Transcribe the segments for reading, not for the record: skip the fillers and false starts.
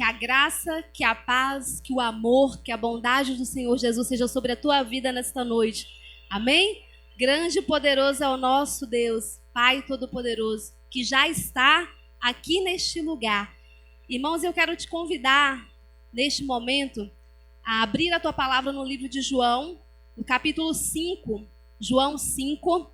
a graça, que a paz, que o amor, que a bondade do Senhor Jesus seja sobre a tua vida nesta noite. Amém? Grande e poderoso é o nosso Deus, Pai Todo-Poderoso, que já está aqui neste lugar. Irmãos, eu quero te convidar, neste momento, a abrir a tua palavra no livro de João, no capítulo 5. João 5.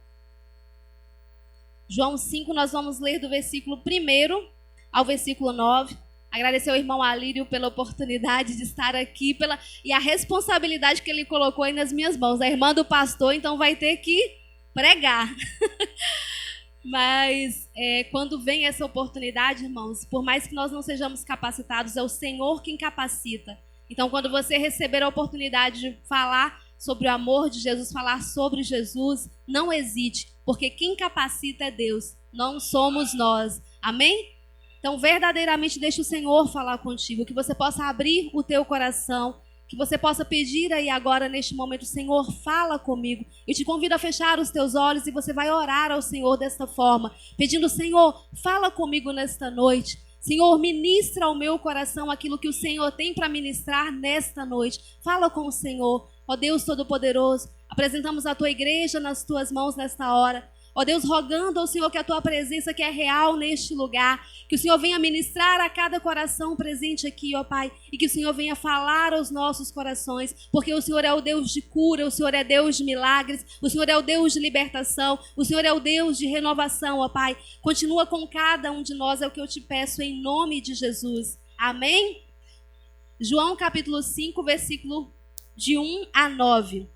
João 5, nós vamos ler do versículo 1 ao versículo 9. Agradecer ao irmão Alírio pela oportunidade de estar aqui e a responsabilidade que ele colocou aí nas minhas mãos. A irmã do pastor, então, vai ter que pregar. Mas quando vem essa oportunidade, irmãos, por mais que nós não sejamos capacitados, é o Senhor quem capacita. Então, quando você receber a oportunidade de falar sobre o amor de Jesus, falar sobre Jesus, não hesite, porque quem capacita é Deus, não somos nós. Amém? Então, verdadeiramente, deixa o Senhor falar contigo, que você possa abrir o teu coração, que você possa pedir aí agora, neste momento, Senhor, fala comigo. Eu te convido a fechar os teus olhos e você vai orar ao Senhor desta forma, pedindo, Senhor, fala comigo nesta noite. Senhor, ministra ao meu coração aquilo que o Senhor tem para ministrar nesta noite. Fala com o Senhor. Ó Deus Todo-Poderoso, apresentamos a tua igreja nas tuas mãos nesta hora. Ó Deus, rogando ao Senhor que a tua presença que é real neste lugar, que o Senhor venha ministrar a cada coração presente aqui, ó Pai, e que o Senhor venha falar aos nossos corações, porque o Senhor é o Deus de cura, o Senhor é Deus de milagres, o Senhor é o Deus de libertação, o Senhor é o Deus de renovação, ó Pai. Continua com cada um de nós, é o que eu te peço em nome de Jesus. Amém? João capítulo 5, versículo de 1 a 9.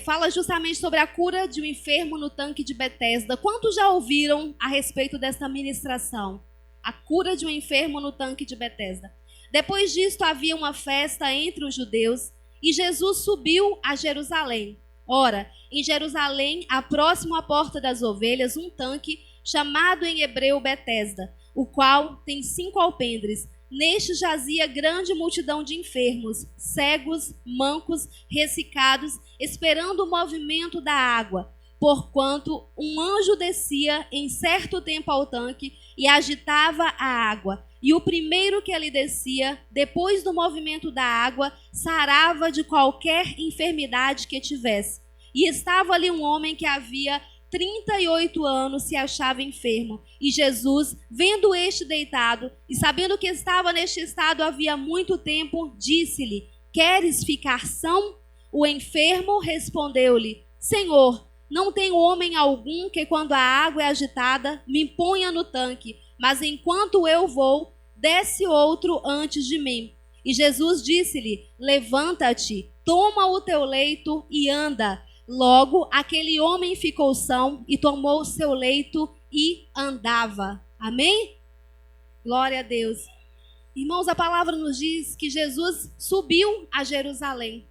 Fala justamente sobre a cura de um enfermo no tanque de Betesda. Quantos já ouviram a respeito dessa ministração? A cura de um enfermo no tanque de Betesda. Depois disto havia uma festa entre os judeus e Jesus subiu a Jerusalém. Ora, em Jerusalém, próximo à porta das ovelhas, um tanque chamado em hebreu Betesda, o qual tem 5 alpendres. Neste jazia grande multidão de enfermos, cegos, mancos, ressecados, esperando o movimento da água, porquanto um anjo descia em certo tempo ao tanque e agitava a água. E o primeiro que ali descia, depois do movimento da água, sarava de qualquer enfermidade que tivesse. E estava ali um homem que havia 38 anos se achava enfermo. E Jesus, vendo este deitado e sabendo que estava neste estado havia muito tempo, disse-lhe: queres ficar são? O enfermo respondeu-lhe: Senhor, não tenho homem algum que quando a água é agitada me ponha no tanque, mas enquanto eu vou, desce outro antes de mim. E Jesus disse-lhe: levanta-te, toma o teu leito e anda. Logo, aquele homem ficou são e tomou o seu leito e andava. Amém? Glória a Deus. Irmãos, a palavra nos diz que Jesus subiu a Jerusalém.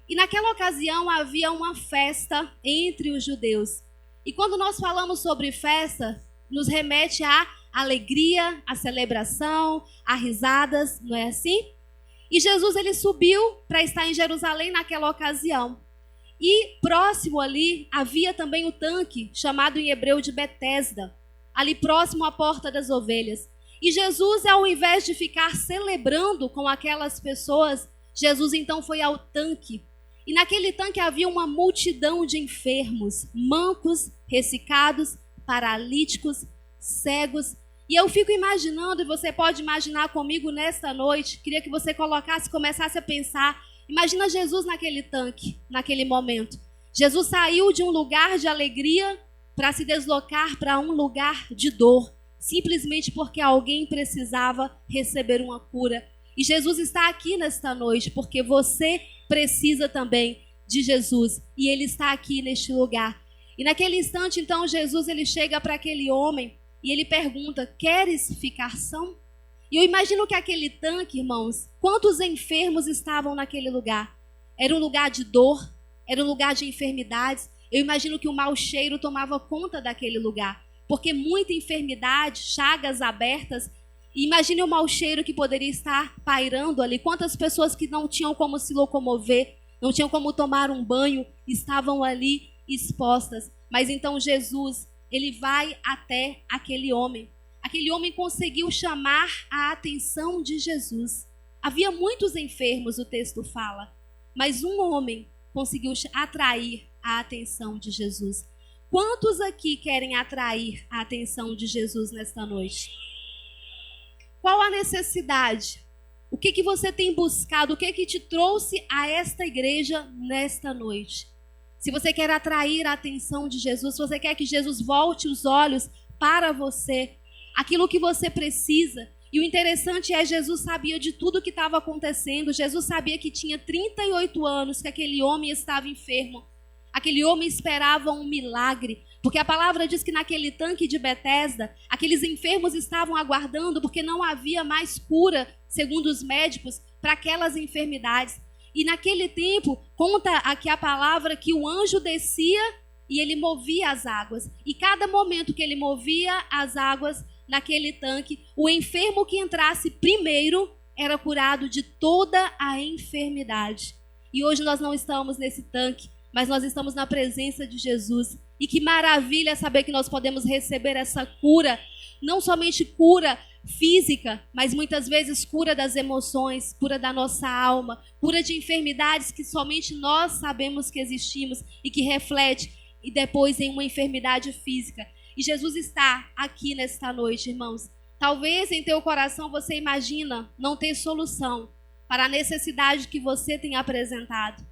E naquela ocasião havia uma festa entre os judeus. E quando nós falamos sobre festa, nos remete à alegria, à celebração, a risadas, não é assim? E Jesus, ele subiu para estar em Jerusalém naquela ocasião. E próximo ali havia também o tanque, chamado em hebreu de Betesda, ali próximo à porta das ovelhas. E Jesus, ao invés de ficar celebrando com aquelas pessoas, Jesus então foi ao tanque. E naquele tanque havia uma multidão de enfermos, mancos, ressecados, paralíticos, cegos. E eu fico imaginando, e você pode imaginar comigo nesta noite, queria que você começasse a pensar. Imagina Jesus naquele tanque, naquele momento. Jesus saiu de um lugar de alegria para se deslocar para um lugar de dor, simplesmente porque alguém precisava receber uma cura. E Jesus está aqui nesta noite porque você precisa também de Jesus e ele está aqui neste lugar. E naquele instante, então, Jesus ele chega para aquele homem e ele pergunta: queres ficar são? E eu imagino que aquele tanque, irmãos, quantos enfermos estavam naquele lugar? Era um lugar de dor, era um lugar de enfermidades. Eu imagino que o mau cheiro tomava conta daquele lugar, porque muita enfermidade, chagas abertas. E imagine o mau cheiro que poderia estar pairando ali. Quantas pessoas que não tinham como se locomover, não tinham como tomar um banho, estavam ali expostas. Mas então Jesus, ele vai até aquele homem aquele homem conseguiu chamar a atenção de Jesus. Havia muitos enfermos, o texto fala, mas um homem conseguiu atrair a atenção de Jesus. Quantos aqui querem atrair a atenção de Jesus nesta noite? Qual a necessidade? O que você tem buscado? O que te trouxe a esta igreja nesta noite? Se você quer atrair a atenção de Jesus, se você quer que Jesus volte os olhos para você, aquilo que você precisa. E o interessante é, Jesus sabia de tudo o que estava acontecendo. Jesus sabia que tinha 38 anos que aquele homem estava enfermo. Aquele homem esperava um milagre, porque a palavra diz que naquele tanque de Betesda, aqueles enfermos estavam aguardando, porque não havia mais cura, segundo os médicos, para aquelas enfermidades. E naquele tempo, conta aqui a palavra que o anjo descia e ele movia as águas. E cada momento que ele movia as águas naquele tanque, o enfermo que entrasse primeiro era curado de toda a enfermidade. E hoje nós não estamos nesse tanque, mas nós estamos na presença de Jesus. E que maravilha saber que nós podemos receber essa cura, não somente cura física, mas muitas vezes cura das emoções, cura da nossa alma, cura de enfermidades que somente nós sabemos que existimos e que reflete e depois em uma enfermidade física. E Jesus está aqui nesta noite, irmãos. Talvez em teu coração você imagina não ter solução para a necessidade que você tem apresentado.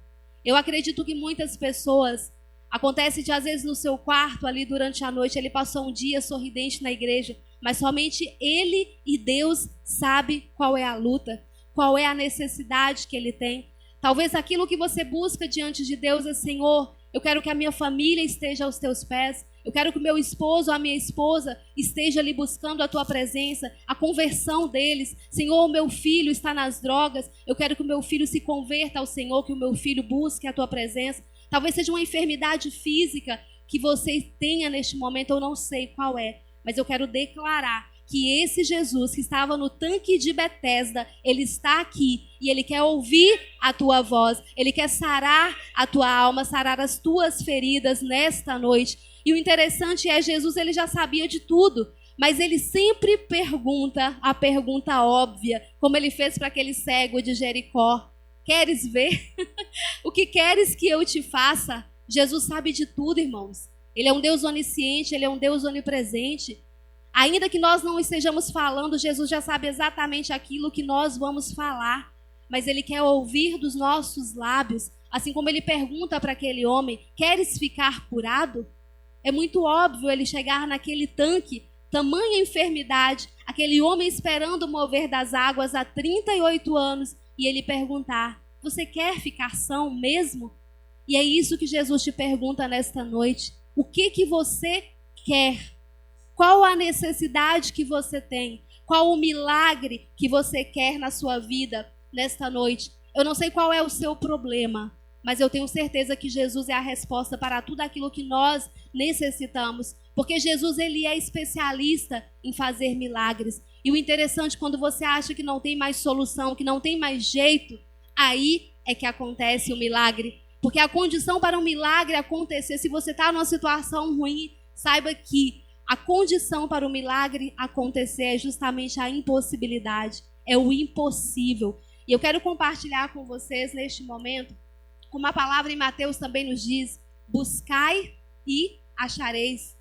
Eu acredito que muitas pessoas, acontece de às vezes no seu quarto ali durante a noite, ele passou um dia sorridente na igreja, mas somente ele e Deus sabe qual é a luta, qual é a necessidade que ele tem. Talvez aquilo que você busca diante de Deus é: Senhor, eu quero que a minha família esteja aos teus pés. Eu quero que o meu esposo, a minha esposa esteja ali buscando a tua presença, a conversão deles. Senhor, o meu filho está nas drogas. Eu quero que o meu filho se converta ao Senhor, que o meu filho busque a tua presença. Talvez seja uma enfermidade física que você tenha neste momento, eu não sei qual é, mas eu quero declarar que esse Jesus que estava no tanque de Betesda, ele está aqui e ele quer ouvir a tua voz, ele quer sarar a tua alma, sarar as tuas feridas nesta noite. E o interessante é, Jesus ele já sabia de tudo, mas ele sempre pergunta a pergunta óbvia, como ele fez para aquele cego de Jericó: queres ver? O que queres que eu te faça? Jesus sabe de tudo, irmãos. Ele é um Deus onisciente, ele é um Deus onipresente. Ainda que nós não estejamos falando, Jesus já sabe exatamente aquilo que nós vamos falar. Mas ele quer ouvir dos nossos lábios, assim como ele pergunta para aquele homem: queres ficar curado? É muito óbvio ele chegar naquele tanque, tamanha enfermidade, aquele homem esperando o mover das águas há 38 anos, e ele perguntar: você quer ficar são mesmo? E é isso que Jesus te pergunta nesta noite. O que você quer? Qual a necessidade que você tem? Qual o milagre que você quer na sua vida nesta noite? Eu não sei qual é o seu problema, mas eu tenho certeza que Jesus é a resposta para tudo aquilo que nós necessitamos. Porque Jesus ele é especialista em fazer milagres. E o interessante, quando você acha que não tem mais solução, que não tem mais jeito, aí é que acontece o milagre. Porque a condição para um milagre acontecer, se você está numa situação ruim, saiba que a condição para o milagre acontecer é justamente a impossibilidade, é o impossível. E eu quero compartilhar com vocês neste momento, como a palavra em Mateus também nos diz: buscai e achareis.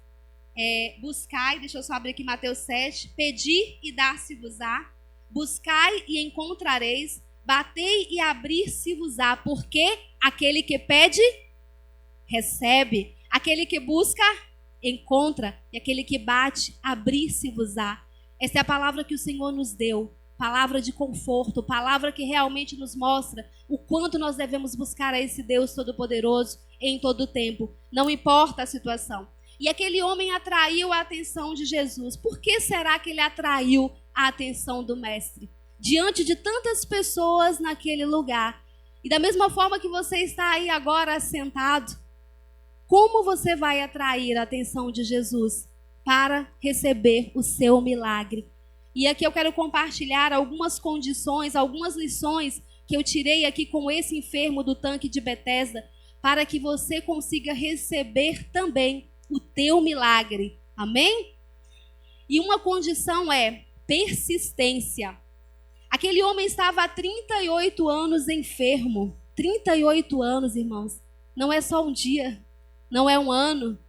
Buscai, deixa eu só abrir aqui Mateus 7, pedi e dar-se-vos-á, buscai e encontrareis, batei e abrir-se-vos-á, porque aquele que pede, recebe, aquele que busca, encontra, e aquele que bate, abrir-se-vos-á. Essa é a palavra que o Senhor nos deu, palavra de conforto, palavra que realmente nos mostra o quanto nós devemos buscar a esse Deus Todo-Poderoso em todo o tempo, não importa a situação. E aquele homem atraiu a atenção de Jesus. Por que será que ele atraiu a atenção do Mestre? Diante de tantas pessoas naquele lugar. E da mesma forma que você está aí agora sentado, como você vai atrair a atenção de Jesus para receber o seu milagre? E aqui eu quero compartilhar algumas condições, algumas lições que eu tirei aqui com esse enfermo do tanque de Betesda, para que você consiga receber também o teu milagre. Amém? E uma condição é persistência. Aquele homem estava há 38 anos enfermo. 38 anos, irmãos. Não é só um dia, não é um ano,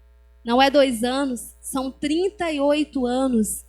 não é 2 anos, são 38 anos.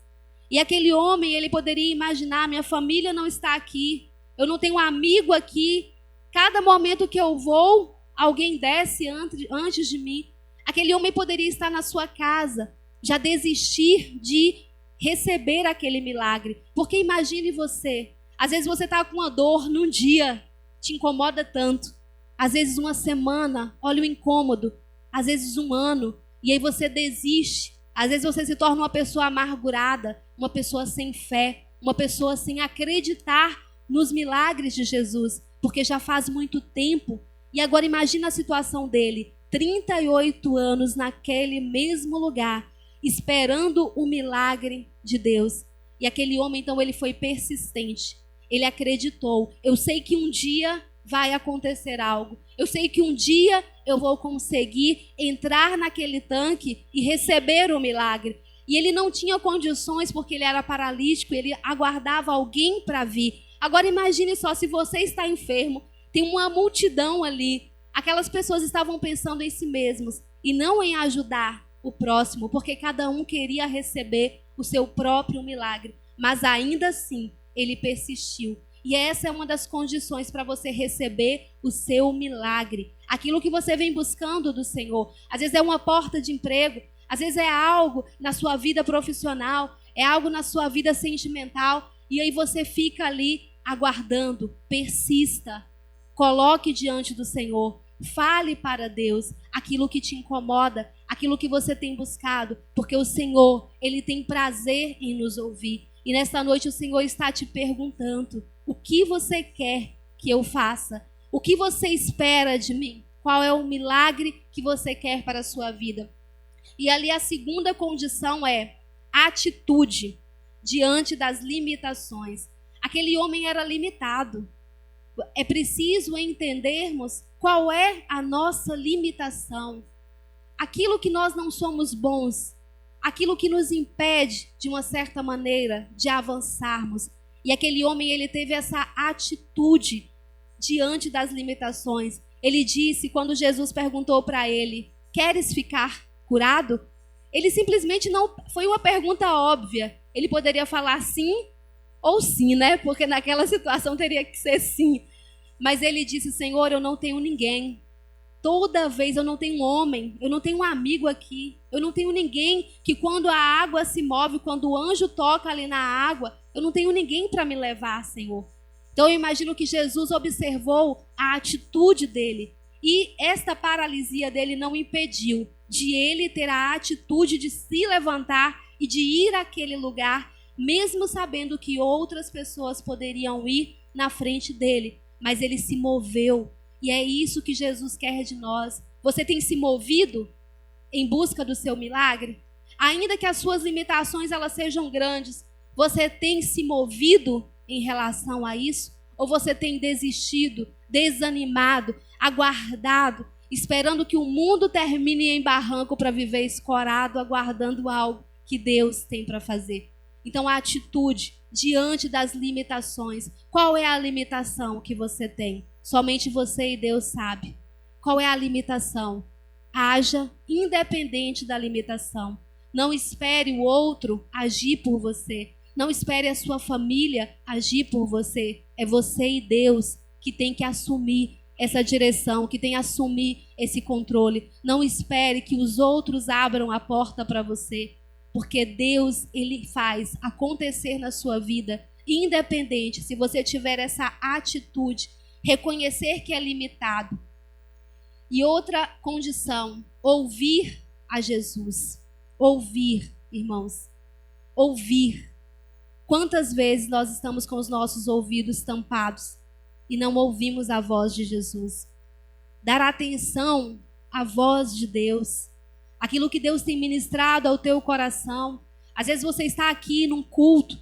E aquele homem, ele poderia imaginar, minha família não está aqui, eu não tenho um amigo aqui, cada momento que eu vou, alguém desce antes de mim. Aquele homem poderia estar na sua casa, já desistir de receber aquele milagre. Porque imagine você, às vezes você está com uma dor num dia, te incomoda tanto. Às vezes uma semana, olha o incômodo. Às vezes um ano, e aí você desiste. Às vezes você se torna uma pessoa amargurada, uma pessoa sem fé, uma pessoa sem acreditar nos milagres de Jesus, porque já faz muito tempo. E agora imagina a situação dele, 38 anos naquele mesmo lugar, esperando o milagre de Deus. E aquele homem, então, ele foi persistente. Ele acreditou. Eu sei que um dia vai acontecer algo. Eu sei que um dia eu vou conseguir entrar naquele tanque e receber o milagre. E ele não tinha condições porque ele era paralítico, ele aguardava alguém para vir. Agora imagine só, se você está enfermo, tem uma multidão ali. Aquelas pessoas estavam pensando em si mesmos e não em ajudar o próximo, porque cada um queria receber o seu próprio milagre. Mas ainda assim, ele persistiu. E essa é uma das condições para você receber o seu milagre. Aquilo que você vem buscando do Senhor. Às vezes é uma porta de emprego, às vezes é algo na sua vida profissional, é algo na sua vida sentimental, e aí você fica ali aguardando. Persista. Coloque diante do Senhor. Fale para Deus aquilo que te incomoda, aquilo que você tem buscado, porque o Senhor, Ele tem prazer em nos ouvir. E nesta noite o Senhor está te perguntando: o que você quer que eu faça? O que você espera de mim? Qual é o milagre que você quer para a sua vida? E ali a segunda condição é atitude diante das limitações. Aquele homem era limitado. É preciso entendermos qual é a nossa limitação. Aquilo que nós não somos bons, aquilo que nos impede, de uma certa maneira, de avançarmos. E aquele homem, ele teve essa atitude diante das limitações. Ele disse, quando Jesus perguntou para ele: queres ficar curado? Ele simplesmente não... Foi uma pergunta óbvia. Ele poderia falar sim ou sim, né? Porque naquela situação teria que ser sim. Mas ele disse: Senhor, eu não tenho ninguém. Toda vez eu não tenho um homem, eu não tenho um amigo aqui, eu não tenho ninguém que quando a água se move, quando o anjo toca ali na água, eu não tenho ninguém para me levar, Senhor. Então eu imagino que Jesus observou a atitude dele e esta paralisia dele não impediu de ele ter a atitude de se levantar e de ir àquele lugar, mesmo sabendo que outras pessoas poderiam ir na frente dele, mas ele se moveu. E é isso que Jesus quer de nós. Você tem se movido em busca do seu milagre? Ainda que as suas limitações elas sejam grandes, você tem se movido em relação a isso? Ou você tem desistido, desanimado, aguardado, esperando que o mundo termine em barranco para viver escorado, aguardando algo que Deus tem para fazer? Então a atitude diante das limitações. Qual é a limitação que você tem? Somente você e Deus sabe. Qual é a limitação? Haja independente da limitação. Não espere o outro agir por você. Não espere a sua família agir por você. É você e Deus que tem que assumir essa direção, que tem que assumir esse controle. Não espere que os outros abram a porta para você, porque Deus, Ele faz acontecer na sua vida, independente, se você tiver essa atitude, reconhecer que é limitado. E outra condição, ouvir a Jesus. Ouvir, irmãos. Ouvir. Quantas vezes nós estamos com os nossos ouvidos tampados e não ouvimos a voz de Jesus? Dar atenção à voz de Deus. Aquilo que Deus tem ministrado ao teu coração. Às vezes você está aqui num culto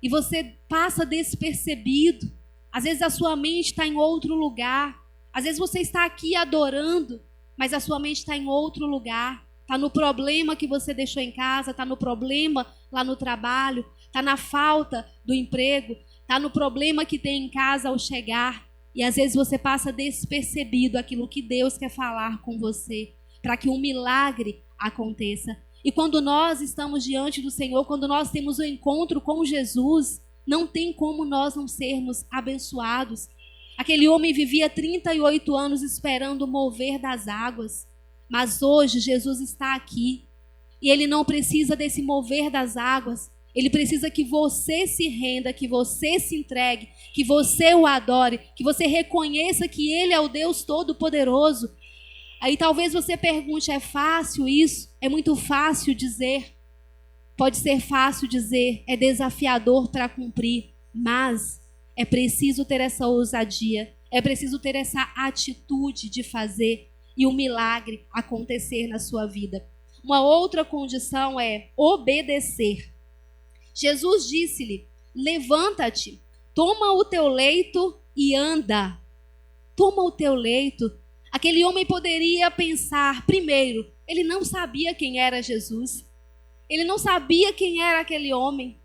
e você passa despercebido. Às vezes a sua mente está em outro lugar. Às vezes você está aqui adorando, mas a sua mente está em outro lugar. está no problema que você deixou em casa, está no problema lá no trabalho, está na falta do emprego, está no problema que tem em casa ao chegar. E às vezes você passa despercebido aquilo que Deus quer falar com você, para que um milagre aconteça. E quando nós estamos diante do Senhor, quando nós temos um encontro com Jesus, não tem como nós não sermos abençoados. Aquele homem vivia 38 anos esperando o mover das águas. Mas hoje Jesus está aqui. E Ele não precisa desse mover das águas. Ele precisa que você se renda, que você se entregue, que você o adore, que você reconheça que Ele é o Deus Todo-Poderoso. Aí talvez você pergunte, é fácil isso? É muito fácil dizer. Pode ser fácil dizer, é desafiador para cumprir, mas é preciso ter essa ousadia, é preciso ter essa atitude de fazer e o milagre acontecer na sua vida. Uma outra condição é obedecer. Jesus disse-lhe, levanta-te, toma o teu leito e anda. Toma o teu leito. Aquele homem poderia pensar, primeiro, ele não sabia quem era Jesus. Ele não sabia quem era aquele homem.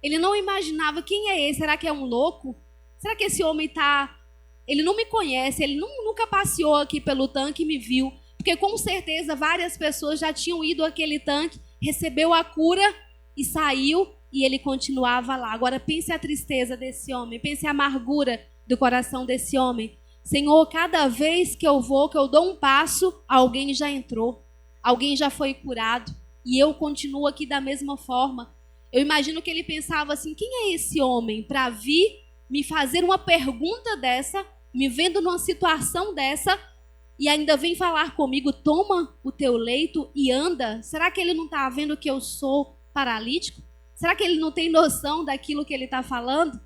Ele não imaginava quem é esse. Será que é um louco? Será que esse homem está... Ele não me conhece, ele nunca passeou aqui pelo tanque e me viu. Porque com certeza várias pessoas já tinham ido àquele tanque, recebeu a cura e saiu e ele continuava lá. Agora pense a tristeza desse homem, pense a amargura do coração desse homem. Senhor, cada vez que eu vou, que eu dou um passo, alguém já entrou, alguém já foi curado e eu continuo aqui da mesma forma. Eu imagino que ele pensava assim, quem é esse homem para vir me fazer uma pergunta dessa, me vendo numa situação dessa e ainda vem falar comigo, toma o teu leito e anda? Será que ele não está vendo que eu sou paralítico? Será que ele não tem noção daquilo que ele está falando?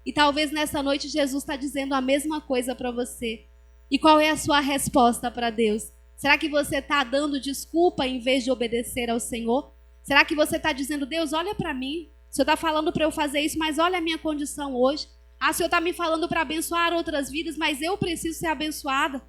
E talvez nessa noite Jesus está dizendo a mesma coisa para você. E qual é a sua resposta para Deus? Será que você está dando desculpa em vez de obedecer ao Senhor? Será que você está dizendo, Deus, olha para mim. O Senhor está falando para eu fazer isso, mas olha a minha condição hoje. Ah, o Senhor está me falando para abençoar outras vidas, mas eu preciso ser abençoada.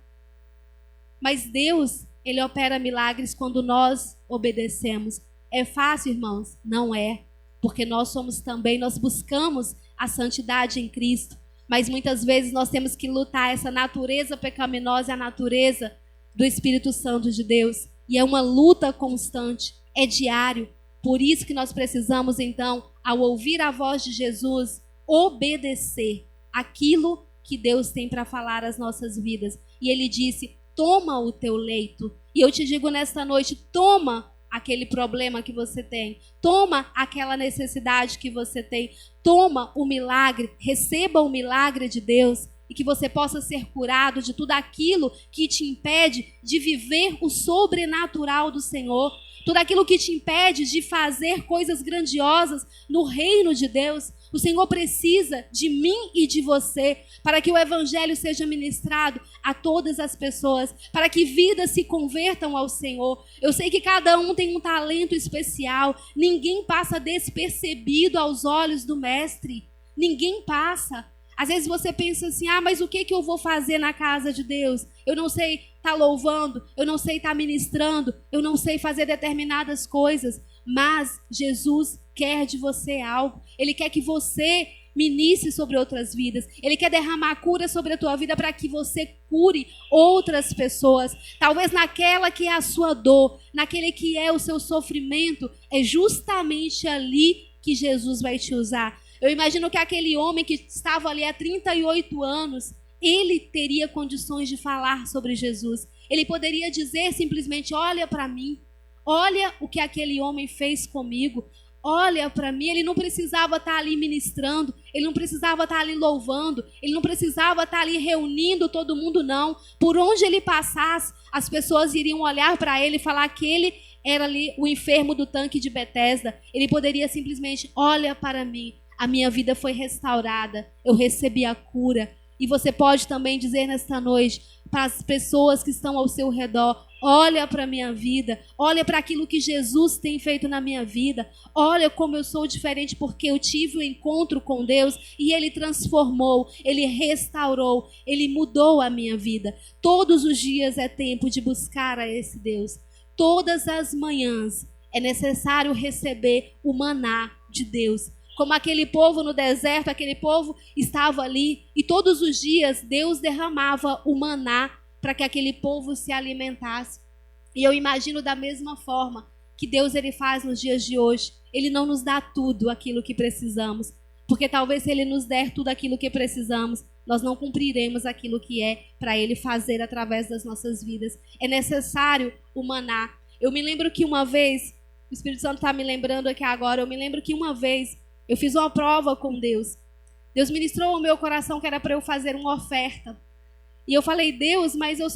Mas Deus, Ele opera milagres quando nós obedecemos. É fácil, irmãos? Não é. Porque nós somos também, nós buscamos a santidade em Cristo. Mas muitas vezes nós temos que lutar essa natureza pecaminosa, a natureza do Espírito Santo de Deus. E é uma luta constante, é diário. Por isso que nós precisamos, então, ao ouvir a voz de Jesus, obedecer aquilo que Deus tem para falar às nossas vidas. E Ele disse, toma o teu leito. E eu te digo nesta noite, toma aquele problema que você tem. Toma aquela necessidade que você tem. Toma o milagre, receba o milagre de Deus e que você possa ser curado de tudo aquilo que te impede de viver o sobrenatural do Senhor. Tudo aquilo que te impede de fazer coisas grandiosas no reino de Deus. O Senhor precisa de mim e de você para que o evangelho seja ministrado a todas as pessoas, para que vidas se convertam ao Senhor. Eu sei que cada um tem um talento especial. Ninguém passa despercebido aos olhos do Mestre. Ninguém passa. Às vezes você pensa assim, mas o que eu vou fazer na casa de Deus? Eu não sei estar louvando, eu não sei estar ministrando, eu não sei fazer determinadas coisas. Mas Jesus quer de você algo. Ele quer que você ministre sobre outras vidas. Ele quer derramar cura sobre a tua vida para que você cure outras pessoas. Talvez naquela que é a sua dor, naquele que é o seu sofrimento, é justamente ali que Jesus vai te usar. Eu imagino que aquele homem que estava ali há 38 anos, ele teria condições de falar sobre Jesus. Ele poderia dizer simplesmente, olha para mim, olha o que aquele homem fez comigo, olha para mim. Ele não precisava estar ali ministrando, ele não precisava estar ali louvando, ele não precisava estar ali reunindo todo mundo, não. Por onde ele passasse, as pessoas iriam olhar para ele e falar que ele era ali o enfermo do tanque de Betesda. Ele poderia simplesmente, olha para mim. A minha vida foi restaurada, eu recebi a cura. E você pode também dizer nesta noite para as pessoas que estão ao seu redor, olha para a minha vida, olha para aquilo que Jesus tem feito na minha vida, olha como eu sou diferente porque eu tive um encontro com Deus e Ele transformou, Ele restaurou, Ele mudou a minha vida. Todos os dias é tempo de buscar a esse Deus. todas as manhãs é necessário receber o maná de Deus. Como aquele povo no deserto, aquele povo estava ali e todos os dias Deus derramava o maná para que aquele povo se alimentasse. E eu imagino da mesma forma que Deus ele faz nos dias de hoje. Ele não nos dá tudo aquilo que precisamos, porque talvez se Ele nos der tudo aquilo que precisamos, nós não cumpriremos aquilo que é para Ele fazer através das nossas vidas. É necessário o maná. Eu me lembro que uma vez, o Espírito Santo está me lembrando aqui agora, eu me lembro que uma vez eu fiz uma prova com Deus. Deus ministrou ao meu coração que era para eu fazer uma oferta. E eu falei, Deus, mas eu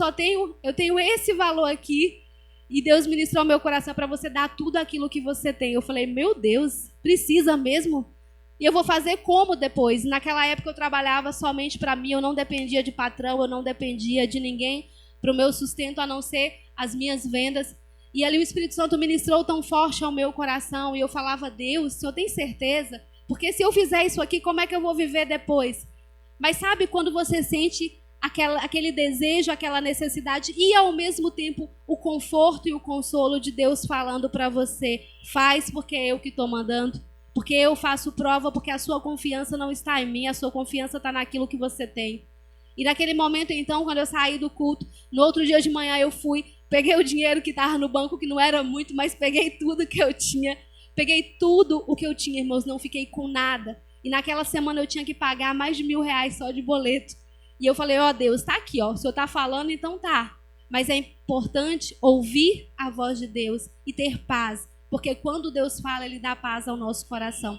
tenho esse valor aqui. E Deus ministrou ao meu coração para você dar tudo aquilo que você tem. Eu falei, meu Deus, precisa mesmo? E eu vou fazer como depois? Naquela época eu trabalhava somente para mim, eu não dependia de patrão, eu não dependia de ninguém para o meu sustento, a não ser as minhas vendas. E ali o Espírito Santo ministrou tão forte ao meu coração, e eu falava, Deus, o Senhor tem certeza? Porque se eu fizer isso aqui, como é que eu vou viver depois? Mas sabe quando você sente aquele desejo, aquela necessidade, e ao mesmo tempo o conforto e o consolo de Deus falando para você, faz porque é eu que estou mandando, porque eu faço prova, porque a sua confiança não está em mim, a sua confiança está naquilo que você tem. E naquele momento, então, quando eu saí do culto, no outro dia de manhã eu fui, peguei o dinheiro que estava no banco, que não era muito, mas peguei tudo que eu tinha. Peguei tudo o que eu tinha, irmãos, não fiquei com nada. E naquela semana eu tinha que pagar mais de R$1.000 só de boleto. E eu falei, ó Deus, tá aqui, ó, o Senhor tá falando, então tá. Mas é importante ouvir a voz de Deus e ter paz. Porque quando Deus fala, Ele dá paz ao nosso coração.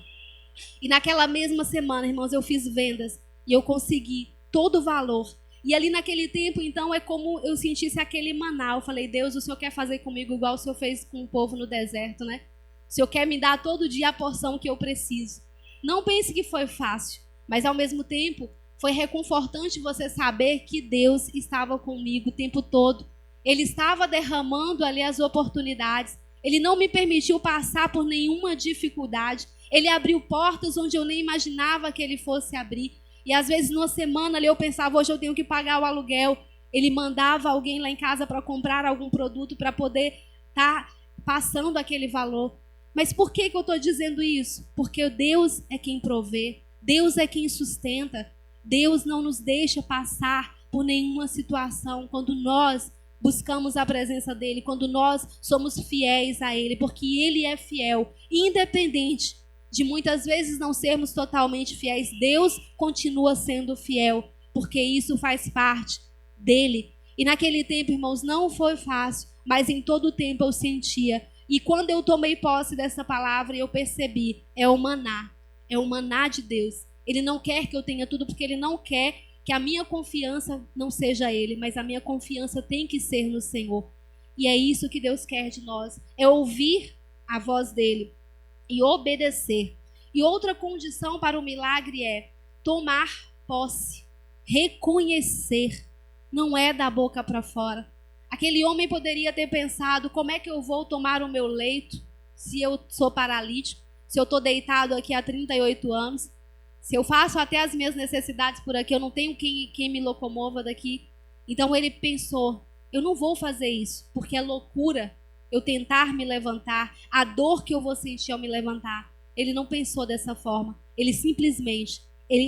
E naquela mesma semana, irmãos, eu fiz vendas e eu consegui todo o valor. E ali naquele tempo, então, é como eu sentisse aquele maná. Eu falei, Deus, o Senhor quer fazer comigo igual o Senhor fez com o povo no deserto, né? O Senhor quer me dar todo dia a porção que eu preciso. Não pense que foi fácil, mas ao mesmo tempo foi reconfortante você saber que Deus estava comigo o tempo todo. Ele estava derramando ali as oportunidades. Ele não me permitiu passar por nenhuma dificuldade. Ele abriu portas onde eu nem imaginava que Ele fosse abrir. E às vezes numa semana ali eu pensava, hoje eu tenho que pagar o aluguel. Ele mandava alguém lá em casa para comprar algum produto para poder estar passando aquele valor. Mas por que eu estou dizendo isso? Porque Deus é quem provê. Deus é quem sustenta. Deus não nos deixa passar por nenhuma situação quando nós buscamos a presença dEle, quando nós somos fiéis a Ele, porque Ele é fiel, independente de muitas vezes não sermos totalmente fiéis. Deus continua sendo fiel, porque isso faz parte dEle. E naquele tempo, irmãos, não foi fácil, mas em todo o tempo eu sentia. E quando eu tomei posse dessa palavra, eu percebi, é o maná de Deus. Ele não quer que eu tenha tudo, porque Ele não quer que a minha confiança não seja Ele, mas a minha confiança tem que ser no Senhor. E é isso que Deus quer de nós, é ouvir a voz dEle e obedecer. E outra condição para o milagre é tomar posse, reconhecer, não é da boca para fora. Aquele homem poderia ter pensado, como é que eu vou tomar o meu leito se eu sou paralítico, se eu estou deitado aqui há 38 anos, se eu faço até as minhas necessidades por aqui, eu não tenho quem me locomova daqui. Então ele pensou, eu não vou fazer isso, porque é loucura eu tentar me levantar, a dor que eu vou sentir ao me levantar. Ele não pensou dessa forma, ele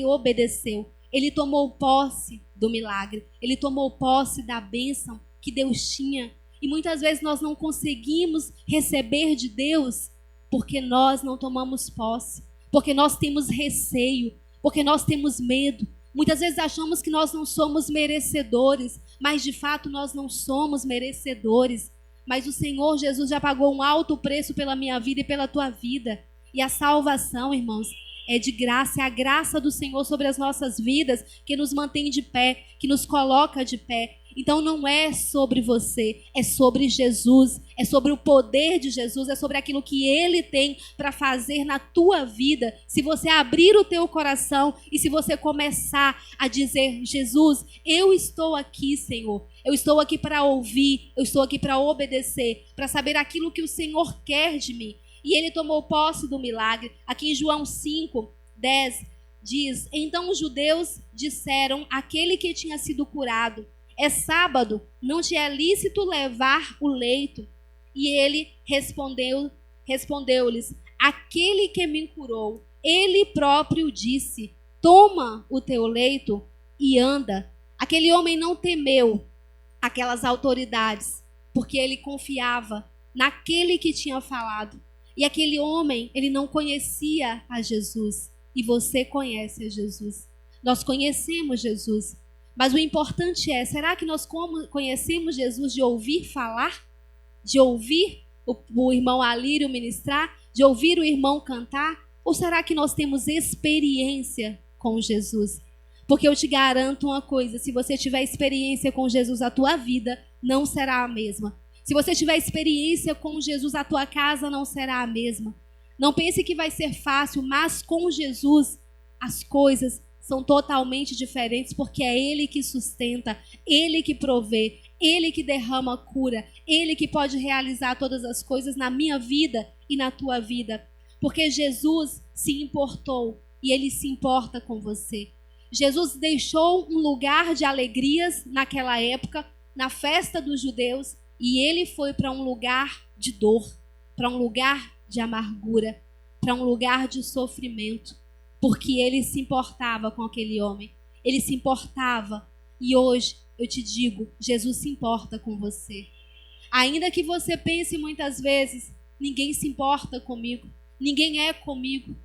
obedeceu, ele tomou posse do milagre, ele tomou posse da bênção que Deus tinha. E muitas vezes nós não conseguimos receber de Deus porque nós não tomamos posse, porque nós temos receio, porque nós temos medo. Muitas vezes achamos que nós não somos merecedores, mas de fato nós não somos merecedores. Mas o Senhor Jesus já pagou um alto preço pela minha vida e pela tua vida. E a salvação, irmãos, é de graça, é a graça do Senhor sobre as nossas vidas que nos mantém de pé, que nos coloca de pé. Então não é sobre você, é sobre Jesus, é sobre o poder de Jesus, é sobre aquilo que Ele tem para fazer na tua vida. Se você abrir o teu coração e se você começar a dizer, Jesus, eu estou aqui, Senhor, eu estou aqui para ouvir, eu estou aqui para obedecer, para saber aquilo que o Senhor quer de mim. E Ele tomou posse do milagre. Aqui em João 5:10 diz, então os judeus disseram àquele que tinha sido curado, é sábado, não te é lícito levar o leito. E ele respondeu-lhes: aquele que me curou, ele próprio disse: toma o teu leito e anda. Aquele homem não temeu aquelas autoridades, porque ele confiava naquele que tinha falado. E aquele homem, ele não conhecia a Jesus. E você conhece a Jesus. Nós conhecemos Jesus. Mas o importante é, será que nós conhecemos Jesus de ouvir falar? De ouvir o irmão Alírio ministrar? De ouvir o irmão cantar? Ou será que nós temos experiência com Jesus? Porque eu te garanto uma coisa, se você tiver experiência com Jesus, a tua vida não será a mesma. Se você tiver experiência com Jesus, a tua casa não será a mesma. Não pense que vai ser fácil, mas com Jesus as coisas são totalmente diferentes, porque é Ele que sustenta, Ele que provê, Ele que derrama cura, Ele que pode realizar todas as coisas na minha vida e na tua vida. Porque Jesus se importou e Ele se importa com você. Jesus deixou um lugar de alegrias naquela época, na festa dos judeus, e Ele foi para um lugar de dor, para um lugar de amargura, para um lugar de sofrimento, porque Ele se importava com aquele homem. Ele se importava. E hoje eu te digo, Jesus se importa com você. Ainda que você pense muitas vezes, ninguém se importa comigo, ninguém é comigo.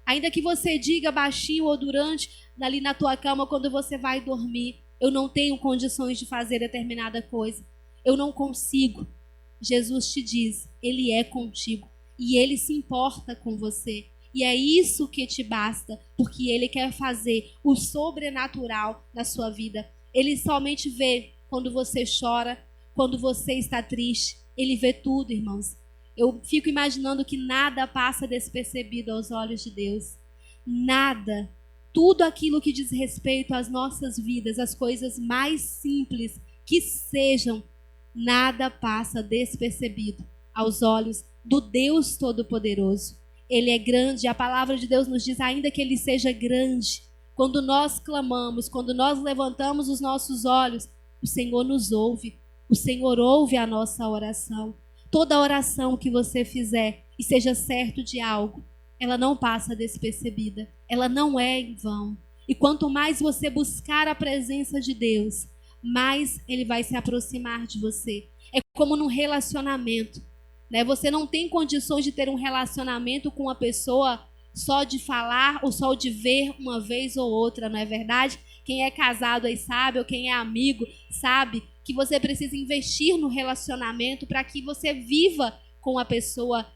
Ainda que você diga baixinho ou durante, ali na tua cama, quando você vai dormir, eu não tenho condições de fazer determinada coisa. Eu não consigo. Jesus te diz, Ele é contigo. E Ele se importa com você. E é isso que te basta, porque Ele quer fazer o sobrenatural na sua vida. Ele somente vê quando você chora, quando você está triste. Ele vê tudo, irmãos. Eu fico imaginando que nada passa despercebido aos olhos de Deus. Nada. Tudo aquilo que diz respeito às nossas vidas, as coisas mais simples que sejam, nada passa despercebido aos olhos do Deus Todo-Poderoso. Ele é grande, a palavra de Deus nos diz, ainda que Ele seja grande, quando nós clamamos, quando nós levantamos os nossos olhos, o Senhor nos ouve, o Senhor ouve a nossa oração. Toda oração que você fizer e seja certo de algo, ela não passa despercebida, ela não é em vão. E quanto mais você buscar a presença de Deus, mais Ele vai se aproximar de você. É como num relacionamento, né? Você não tem condições de ter um relacionamento com uma pessoa só de falar ou só de ver uma vez ou outra, não é verdade? Quem é casado aí sabe, ou quem é amigo sabe que você precisa investir no relacionamento para que você viva com a pessoa,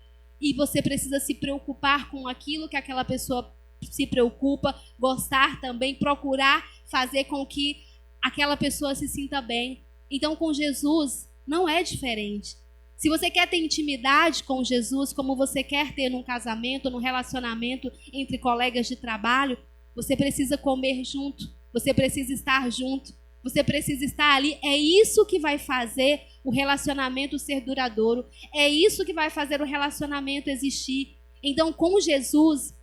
e você precisa se preocupar com aquilo que aquela pessoa se preocupa, gostar também, procurar fazer com que aquela pessoa se sinta bem. Então, com Jesus não é diferente. Se você quer ter intimidade com Jesus, como você quer ter num casamento, num relacionamento entre colegas de trabalho, você precisa comer junto, você precisa estar junto, você precisa estar ali. É isso que vai fazer o relacionamento ser duradouro, é isso que vai fazer o relacionamento existir. Então, com Jesus,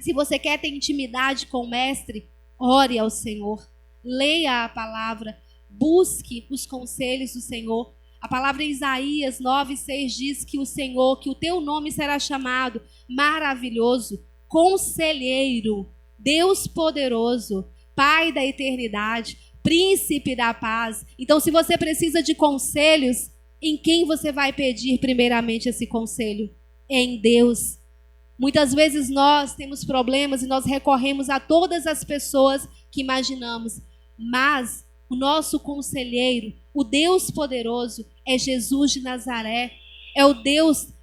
se você quer ter intimidade com o Mestre, ore ao Senhor, leia a palavra, busque os conselhos do Senhor. A palavra em Isaías 9:6 diz que o Senhor, que o teu nome será chamado maravilhoso, conselheiro, Deus poderoso, Pai da eternidade, príncipe da paz. Então, se você precisa de conselhos, em quem você vai pedir primeiramente esse conselho? É em Deus. Muitas vezes nós temos problemas e nós recorremos a todas as pessoas que imaginamos, mas o nosso conselheiro, o Deus poderoso, é Jesus de Nazaré, é o Deus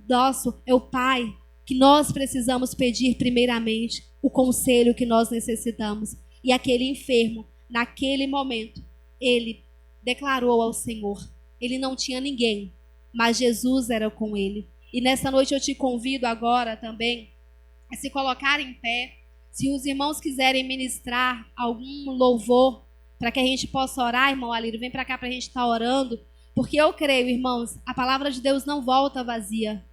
nosso, é o Pai, que nós precisamos pedir primeiramente o conselho que nós necessitamos. E aquele enfermo, naquele momento, ele declarou ao Senhor, ele não tinha ninguém, mas Jesus era com ele. E nessa noite eu te convido agora também a se colocar em pé. Se os irmãos quiserem ministrar algum louvor, para que a gente possa orar, irmão Alírio, vem para cá para a gente estar orando, porque eu creio, irmãos, a palavra de Deus não volta vazia.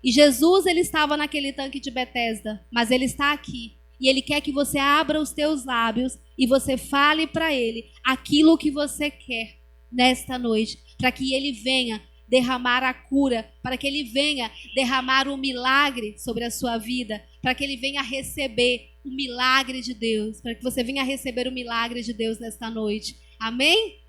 E Jesus, ele estava naquele tanque de Betesda, mas ele está aqui. E ele quer que você abra os teus lábios e você fale para ele aquilo que você quer nesta noite, para que ele venha derramar a cura, para que Ele venha derramar o milagre sobre a sua vida, para que Ele venha receber o milagre de Deus, para que você venha receber o milagre de Deus nesta noite. Amém?